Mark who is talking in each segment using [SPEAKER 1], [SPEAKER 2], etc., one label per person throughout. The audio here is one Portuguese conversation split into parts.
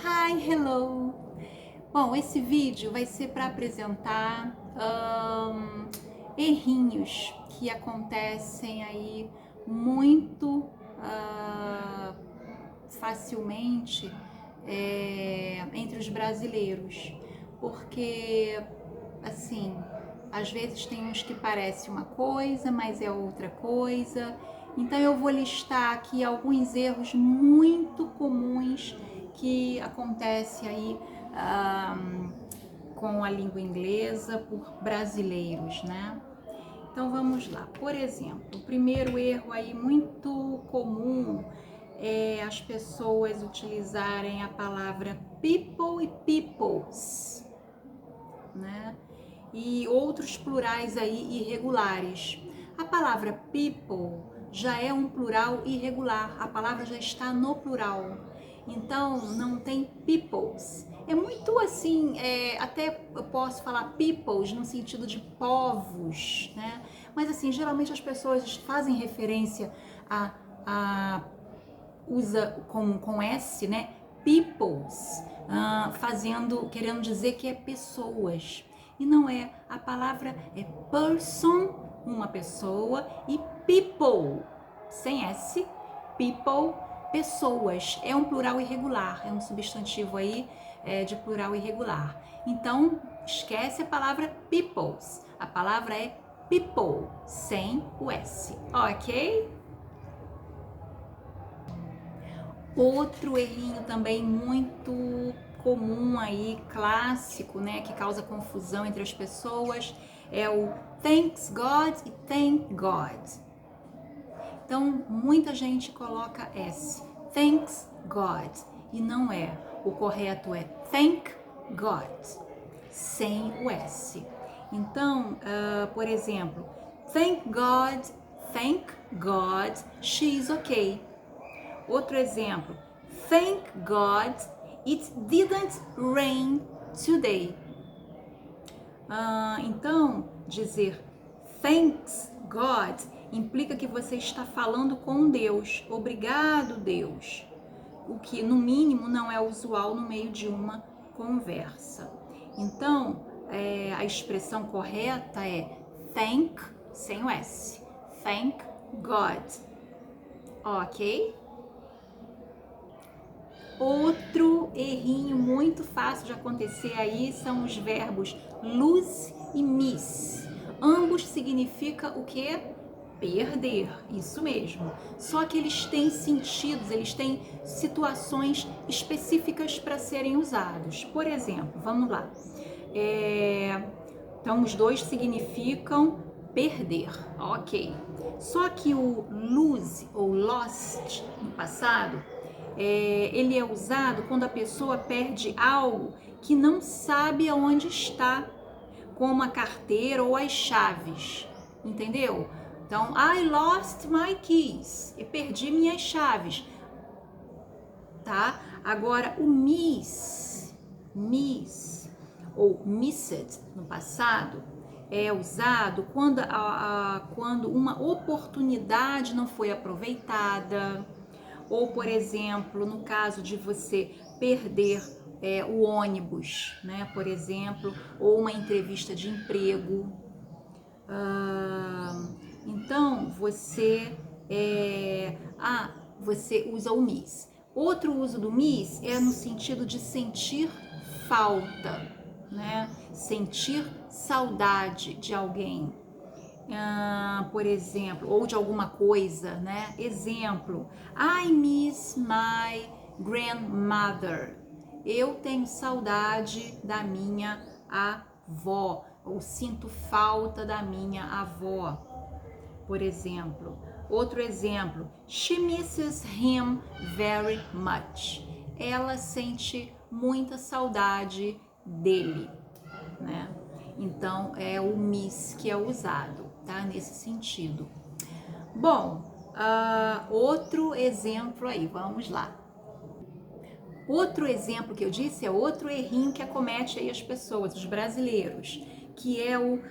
[SPEAKER 1] Hi, hello! Bom, esse vídeo vai ser para apresentar errinhos que acontecem aí muito facilmente entre os brasileiros, porque assim, às vezes tem uns que parece uma coisa, mas é outra coisa. Então eu vou listar aqui alguns erros muito comuns que acontece aí com a língua inglesa por brasileiros, né? Então vamos lá. Por exemplo, o primeiro erro aí muito comum é as pessoas utilizarem a palavra people e peoples, né? E outros plurais aí irregulares. A palavra people já é um plural irregular, a palavra já está no plural. Então não tem peoples. É muito assim, até eu posso falar peoples no sentido de povos, né? Mas assim, geralmente as pessoas fazem referência a usa com S, né? Peoples, querendo dizer que é pessoas. E não é, a palavra é person, uma pessoa, e people, sem S, people, pessoas. É um plural irregular, é um substantivo aí de plural irregular. Então, esquece a palavra peoples. A palavra é people, sem o S, ok? Outro errinho também muito comum aí, clássico, né, que causa confusão entre as pessoas, é o thanks God e thank God. Então, muita gente coloca S, thanks God, e não é. O correto é thank God, sem o S. Então, por exemplo, thank God, she's okay. Outro exemplo, thank God it didn't rain today. Então, dizer thanks God implica que você está falando com Deus. Obrigado, Deus. O que, no mínimo, não é usual no meio de uma conversa. Então, a expressão correta é thank, sem o S. Thank God. Ok? Outro errinho muito fácil de acontecer aí são os verbos lose e miss. Ambos significam o que? Perder, isso mesmo. Só que eles têm sentidos, eles têm situações específicas para serem usados. Por exemplo, vamos lá. Então, os dois significam perder, ok. Só que o lose ou lost no passado, ele é usado quando a pessoa perde algo que não sabe aonde está, como a carteira ou as chaves, entendeu? Então, I lost my keys, eu perdi minhas chaves, tá? Agora, o miss ou missed no passado é usado quando uma oportunidade não foi aproveitada, ou, por exemplo, no caso de você perder o ônibus, né, por exemplo, ou uma entrevista de emprego. Então, você usa o miss. Outro uso do miss é no sentido de sentir falta, né? Sentir saudade de alguém. Por exemplo, ou de alguma coisa, né? Exemplo, I miss my grandmother. Eu tenho saudade da minha avó, ou sinto falta da minha avó, por exemplo. Outro exemplo, she misses him very much. Ela sente muita saudade dele, né? Então é o miss que é usado, tá? Nesse sentido. Bom, outro exemplo aí, vamos lá. Outro exemplo que eu disse é outro errinho que acomete aí as pessoas, os brasileiros, que é o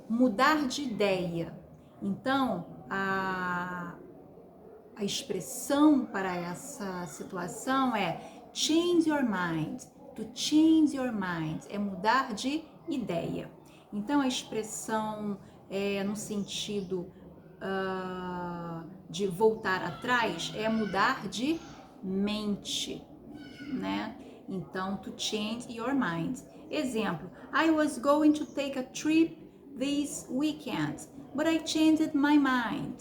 [SPEAKER 1] mudar de ideia. Então, a expressão para essa situação é change your mind. To change your mind é mudar de ideia. Então a expressão no sentido de voltar atrás é mudar de mente, né? Então, to change your mind. Exemplo, I was going to take a trip this weekend, but I changed my mind.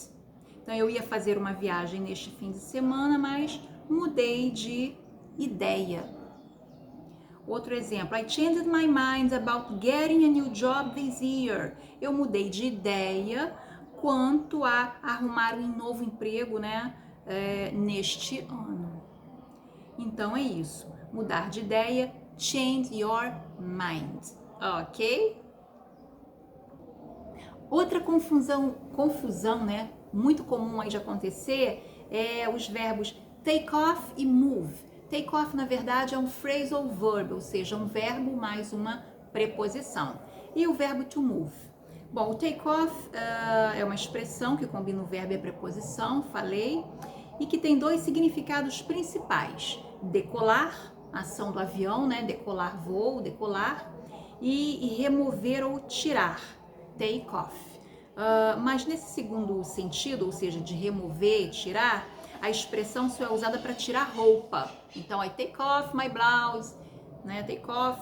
[SPEAKER 1] Então, eu ia fazer uma viagem neste fim de semana, mas mudei de ideia. Outro exemplo, I changed my mind about getting a new job this year. Eu mudei de ideia quanto a arrumar um novo emprego, né, neste ano. Então é isso, mudar de ideia, change your mind, ok? Outra confusão, né, muito comum aí de acontecer é os verbos take off e move. Take off, na verdade, é um phrasal verb, ou seja, um verbo mais uma preposição. E o verbo to move. Bom, o take off é uma expressão que combina o verbo e a preposição, falei, e que tem dois significados principais. Decolar, ação do avião, né? Decolar, voo, decolar, e remover ou tirar, take off. Mas nesse segundo sentido, ou seja, de remover, tirar, a expressão só é usada para tirar roupa. Então, I take off my blouse, né? Take off.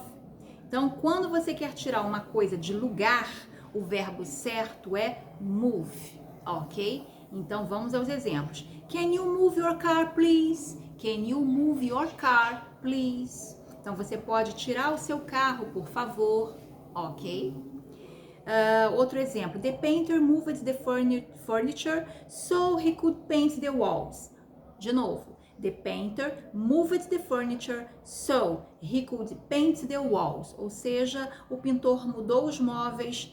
[SPEAKER 1] Então, quando você quer tirar uma coisa de lugar, o verbo certo é move, ok? Então, vamos aos exemplos. Can you move your car, please? Can you move your car, please? Então, você pode tirar o seu carro, por favor, ok? Outro exemplo. The painter moved the furniture so he could paint the walls. De novo. The painter moved the furniture so he could paint the walls. Ou seja, o pintor mudou os móveis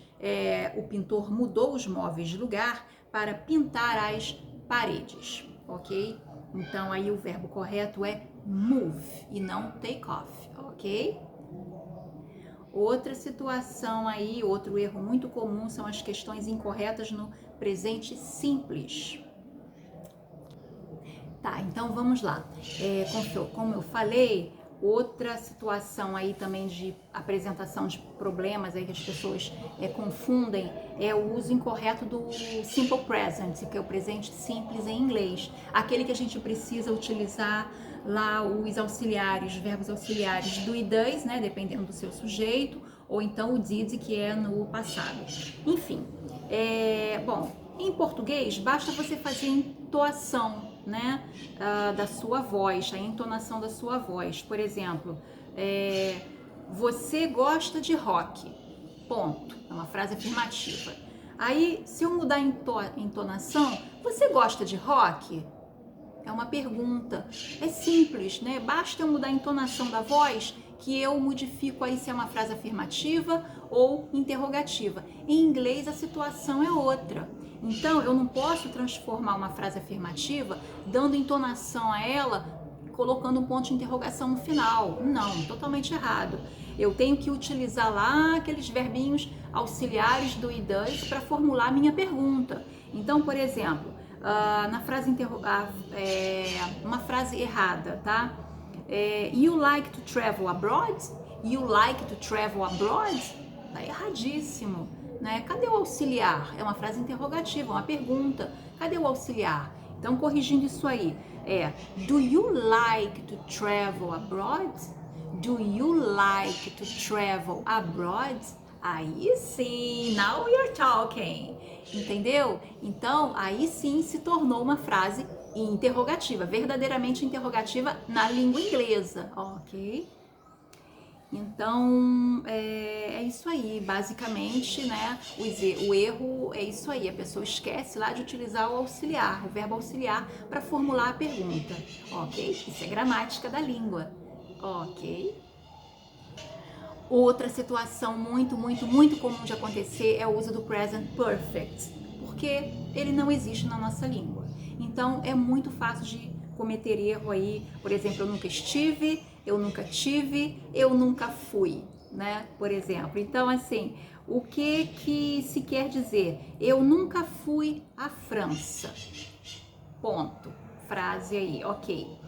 [SPEAKER 1] de lugar para pintar as paredes, ok? Então aí o verbo correto é move e não take off, ok? Outra situação aí, outro erro muito comum são as questões incorretas no presente simples. Tá, então vamos lá. Como eu falei, outra situação aí também de apresentação de problemas aí que as pessoas confundem é o uso incorreto do simple present, que é o presente simples em inglês. Aquele que a gente precisa utilizar lá os auxiliares, verbos auxiliares do e does, né, dependendo do seu sujeito, ou então o did, que é no passado. Enfim, bom, em português basta você fazer entoação, né, da sua voz, a entonação da sua voz. Por exemplo, você gosta de rock, ponto, é uma frase afirmativa. Aí, se eu mudar a entonação, você gosta de rock? É uma pergunta, é simples, né? Basta eu mudar a entonação da voz que eu modifico aí se é uma frase afirmativa ou interrogativa. Em inglês a situação é outra. Então eu não posso transformar uma frase afirmativa dando entonação a ela, colocando um ponto de interrogação no final. Não, totalmente errado. Eu tenho que utilizar lá aqueles verbinhos auxiliares do e does para formular a minha pergunta. Então, por exemplo, na frase uma frase errada, tá? You like to travel abroad? You like to travel abroad? Tá erradíssimo, né? Cadê o auxiliar? É uma frase interrogativa, uma pergunta. Cadê o auxiliar? Então, corrigindo isso aí, do you like to travel abroad? Do you like to travel abroad? Aí sim, now you're talking. Entendeu? Então, aí sim se tornou uma frase interrogativa, verdadeiramente interrogativa na língua inglesa, ok? Então, é isso aí, basicamente, né? O erro é isso aí, a pessoa esquece lá de utilizar o auxiliar, o verbo auxiliar, para formular a pergunta, ok? Isso é gramática da língua, ok? Outra situação muito comum de acontecer é o uso do present perfect, porque ele não existe na nossa língua. Então, é muito fácil de cometer erro aí, por exemplo, eu nunca estive, eu nunca tive, eu nunca fui, né? Por exemplo. Então, assim, o que se quer dizer? Eu nunca fui à França. Ponto. Frase aí, ok.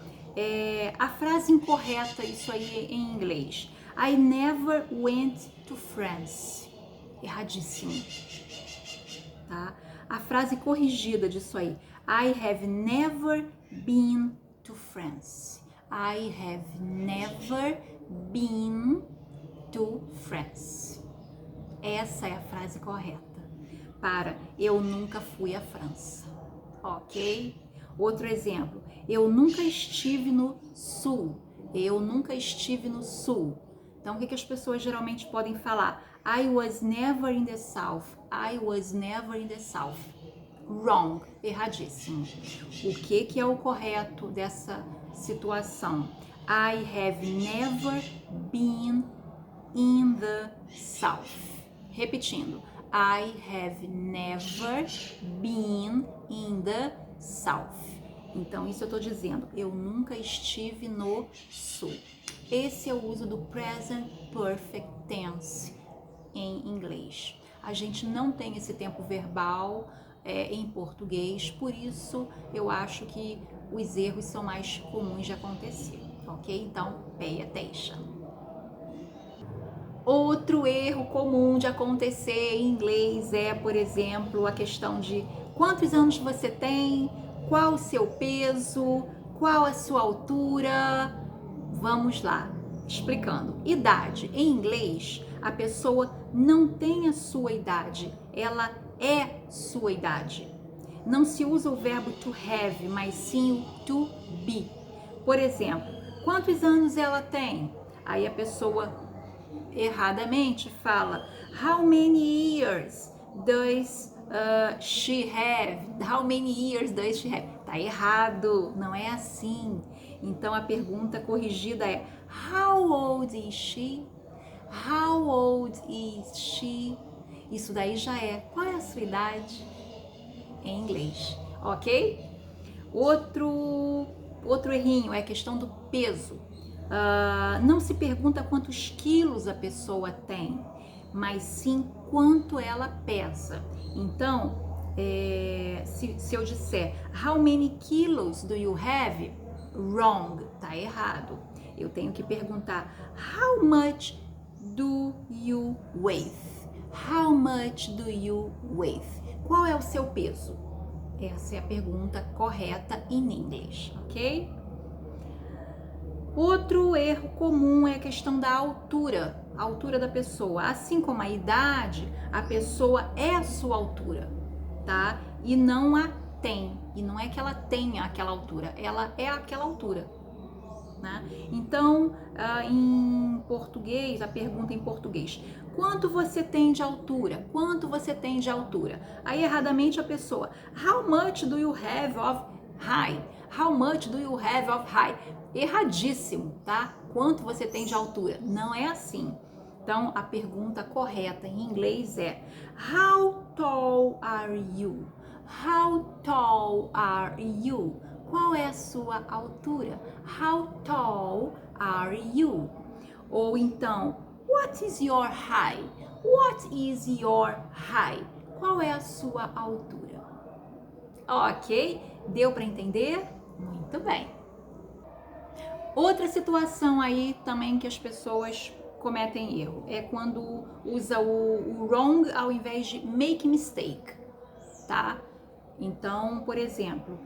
[SPEAKER 1] A frase incorreta, isso aí em inglês. I never went to France. Erradíssimo, tá? A frase corrigida disso aí. I have never been to France. I have never been to France. Essa é a frase correta para eu nunca fui à França, ok? Outro exemplo, eu nunca estive no sul. Eu nunca estive no sul. Então, o que as pessoas geralmente podem falar? I was never in the south. I was never in the south. Wrong, erradíssimo. O que é o correto dessa situação? I have never been in the south. Repetindo, I have never been in the south. Então, isso eu estou dizendo, eu nunca estive no sul. Esse é o uso do present perfect tense em inglês. A gente não tem esse tempo verbal em português, por isso eu acho que os erros são mais comuns de acontecer, ok? Então, pay attention. Outro erro comum de acontecer em inglês é, por exemplo, a questão de quantos anos você tem, qual o seu peso, qual a sua altura. Vamos lá, explicando. Idade. Em inglês, a pessoa não tem a sua idade, ela é sua idade. Não se usa o verbo to have, mas sim o to be. Por exemplo, quantos anos ela tem? Aí a pessoa erradamente fala how many years does she have? How many years does she have? Tá errado, não é assim. Então a pergunta corrigida é how old is she? How old is she? Isso daí já é qual é a sua idade em inglês, ok? Outro errinho é a questão do peso. Não se pergunta quantos quilos a pessoa tem, mas sim quanto ela pesa. Então, se eu disser how many kilos do you have? Wrong, tá errado. Eu tenho que perguntar how much do you weigh? How much do you weigh? Qual é o seu peso? Essa é a pergunta correta em inglês, ok? Outro erro comum é a questão da altura, a altura da pessoa. Assim como a idade, a pessoa é a sua altura, tá? E não a tem. E não é que ela tenha aquela altura, ela é aquela altura, né? Então, em português, a pergunta em português: quanto você tem de altura? Quanto você tem de altura? Aí, erradamente, a pessoa: how much do you have of height? How much do you have of height? Erradíssimo, tá? Quanto você tem de altura? Não é assim. Então, a pergunta correta em inglês é how tall are you? How tall are you? Qual é a sua altura? How tall are you? Ou então, what is your height? What is your height? Qual é a sua altura? Ok? Deu para entender? Muito bem. Outra situação aí também que as pessoas cometem erro é quando usa o wrong ao invés de make mistake, tá? Então, por exemplo,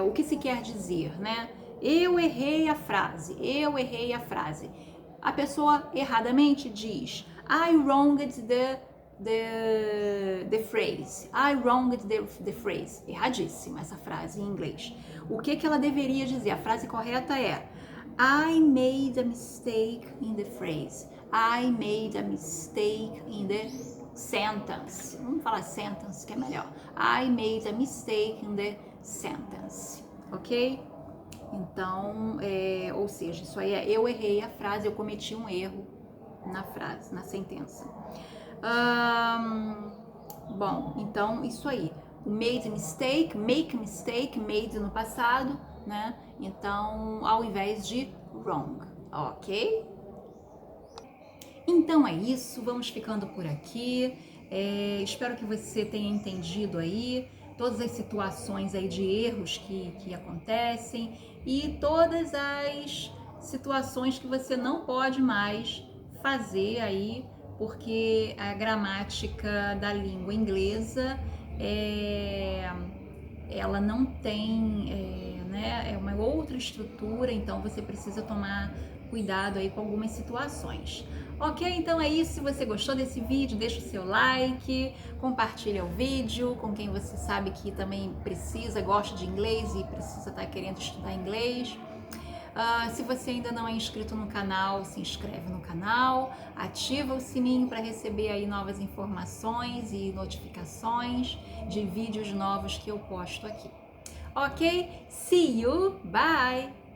[SPEAKER 1] o que se quer dizer, né? Eu errei a frase, eu errei a frase. A pessoa erradamente diz I wronged the phrase. I wronged the phrase. Erradíssima essa frase em inglês. O que ela deveria dizer? A frase correta é I made a mistake in the phrase. I made a mistake in the sentence. Vamos falar sentence que é melhor. I made a mistake in the sentence. Ok? Então, ou seja, isso aí é eu errei a frase, eu cometi um erro na frase, na sentença. Bom, então isso aí. O made mistake, make mistake, made no passado, né? Então, ao invés de wrong, ok? Então é isso, vamos ficando por aqui. Espero que você tenha entendido aí todas as situações aí de erros que acontecem. e todas as situações que você não pode mais fazer aí, porque a gramática da língua inglesa ela não tem, né, é uma outra estrutura, então você precisa tomar cuidado aí com algumas situações. Ok? Então é isso. Se você gostou desse vídeo, deixa o seu like, compartilha o vídeo com quem você sabe que também precisa, gosta de inglês e precisa estar querendo estudar inglês. Se você ainda não é inscrito no canal, se inscreve no canal, ativa o sininho para receber aí novas informações e notificações de vídeos novos que eu posto aqui. Ok? See you! Bye!